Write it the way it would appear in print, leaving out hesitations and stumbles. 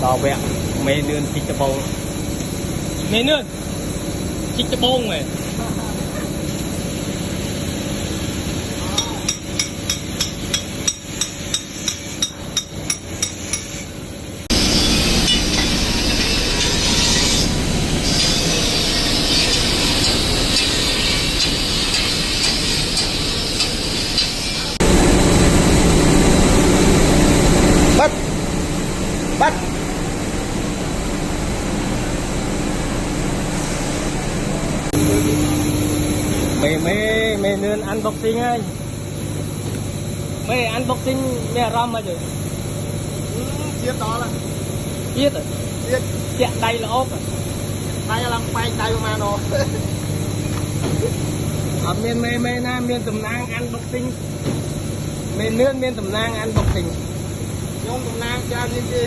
bảo vệ mê nương chích cho bông mê nương chích cho bông này bắt bắt mê nương unboxing ấy mê unboxing mê ram mà chứ chiếc đó là biết rồi chiếc chạy đây là ốp rồi tay làm bay tay mà nó ở mê nam miền tầm nang unboxing mê nương miền tầm nang unboxing nhông tầm nang cha gì